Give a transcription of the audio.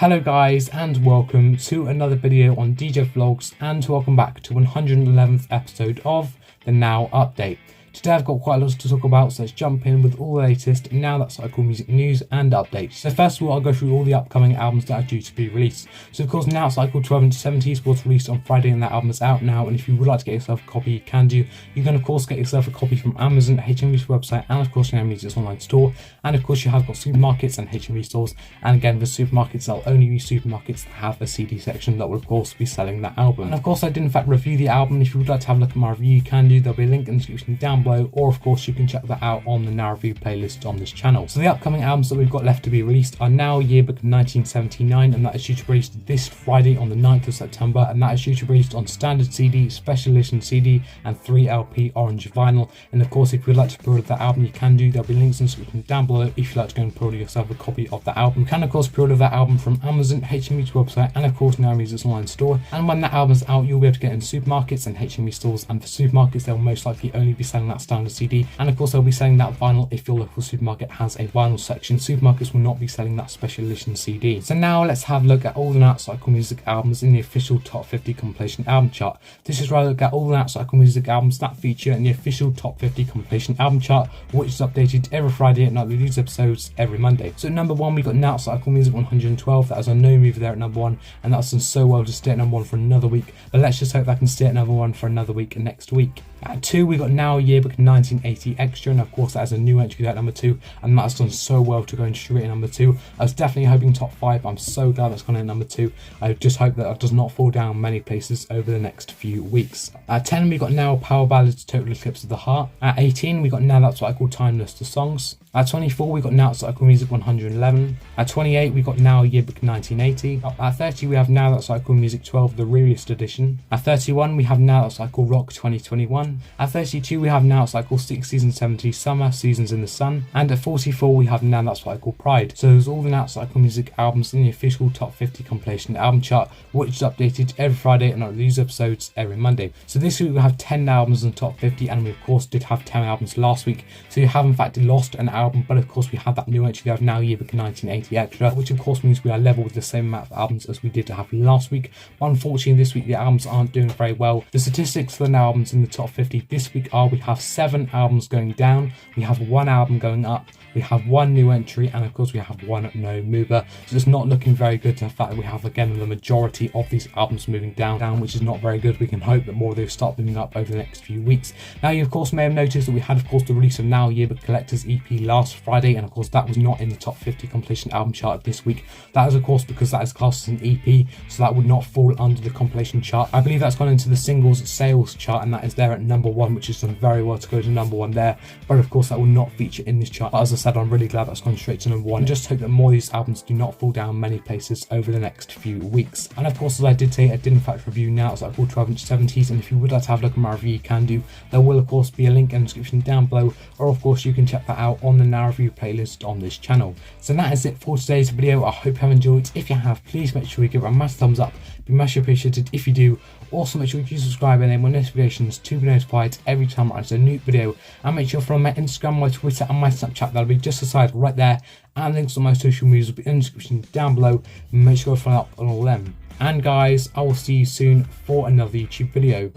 Hello guys and welcome to another video on DJ Vlogs and welcome back to 111th episode of the Now Update. Today I've got quite a lot to talk about, so let's jump in with all the latest Now That's Cycle music news and updates. So first of all, I'll go through all the upcoming albums that are due to be released. So of course Now Cycle 12-70s was released on Friday and that album is out now, and if you would like to get yourself a copy you can do. You can of course get yourself a copy from Amazon, HMV's website, and of course Now Music's online store. And of course you have got supermarkets and HMV stores, and again the supermarkets, they'll only be supermarkets that have a CD section that will of course be selling that album. And of course I did in fact review the album. If you would like to have a look at my review you can do, there'll be a link in the description down below, or of course you can check that out on the Now Review playlist on this channel. So the upcoming albums that we've got left to be released are Now Yearbook 1979, and that is due to be released this Friday on the 9th of September, and that is due to be released on standard CD, special edition CD and 3LP orange vinyl. And of course if you would like to pre-order that album you can do, there'll be links in the description down below if you'd like to go and pre-order yourself a copy of that album. You can of course pre-order that album from Amazon, HMV's website, and of course Now Music's online store. And when that album's out you'll be able to get it in supermarkets and HMV stores, and for supermarkets they'll most likely only be selling that standard CD, and of course they'll be selling that vinyl if your local supermarket has a vinyl section. Supermarkets will not be selling that special edition CD. So now let's have a look at all the Now Cycle music albums in the official top 50 compilation album chart. This is where I look at all the Now Cycle music albums that feature in the official top 50 compilation album chart, which is updated every Friday and I release episodes every Monday. So at number 1 we got Now Cycle music 112. That is a no mover there at number 1, and that's done so well to stay at number 1 for another week, but let's just hope that can stay at number 1 for another week and next week. At 2 we got Now Yearbook 1980 Extra, and of course that is a new entry there at number 2, and that's done so well to go straight in number 2. I was definitely hoping top 5, I'm so glad that's gone in number 2. I just hope that it does not fall down many places over the next few weeks. At 10 we got Now Power Ballads Total Eclipse of the Heart. At 18 we got Now That's What I Call Timeless the Songs. At 24 we got Now That's Cycle Music 111. At 28 we got Now Yearbook 1980. At 30 we have Now That's Cycle Music 12 the Realist Edition. At 31 we have Now That's Cycle Rock 2021. At 32 we have Now That's Cycle 60s and 70s Summer Seasons in the Sun. And at 44 we have Now That's What I Call Pride. So there's all the Now That's Cycle music albums in the official top 50 compilation album chart, which is updated every Friday and I release episodes every Monday. So this week we have 10 albums in the top 50, and we of course did have 10 albums last week, so you have in fact lost an album, but of course we have that new entry there of Now Yearbook 1980 Extra, which of course means we are level with the same amount of albums as we did have last week. But unfortunately this week the albums aren't doing very well. The statistics for the Now albums in the top 50 this week are: we have 7 albums going down, we have 1 album going up, we have 1 new entry, and of course we have 1 no mover. So it's not looking very good to the fact that we have again the majority of these albums moving down, which is not very good. We can hope that more of those start moving up over the next few weeks. Now you of course may have noticed that we had of course the release of Now Yearbook Collector's EP last Friday, and of course that was not in the top 50 compilation album chart this week. That is of course because that is classed as an EP, so that would not fall under the compilation chart. I believe that's gone into the singles sales chart, and that is there at number 1, which has done very well to go to number 1 there, but of course that will not feature in this chart. But as I said, I'm really glad that's gone straight to number 1, and just hope that more of these albums do not fall down many places over the next few weeks. And of course, as I did say, I did in fact review Now That's Cycle 12-70s, and if you would like to have a look at my review you can do. There will of course be a link in the description down below, or of course you can check that out on the Now Review playlist on this channel. So that is it for today's video. I hope you have enjoyed. If you have, please make sure you give it a massive thumbs up. It'd be much appreciated if you do. Also make sure you subscribe and enable notifications to be notified every time I release a new video, and make sure to follow my Instagram, my Twitter and my Snapchat. That'll be just aside right there, and links on my social medias will be in the description down below. Make sure to follow up on all of them. And guys, I will see you soon for another YouTube video.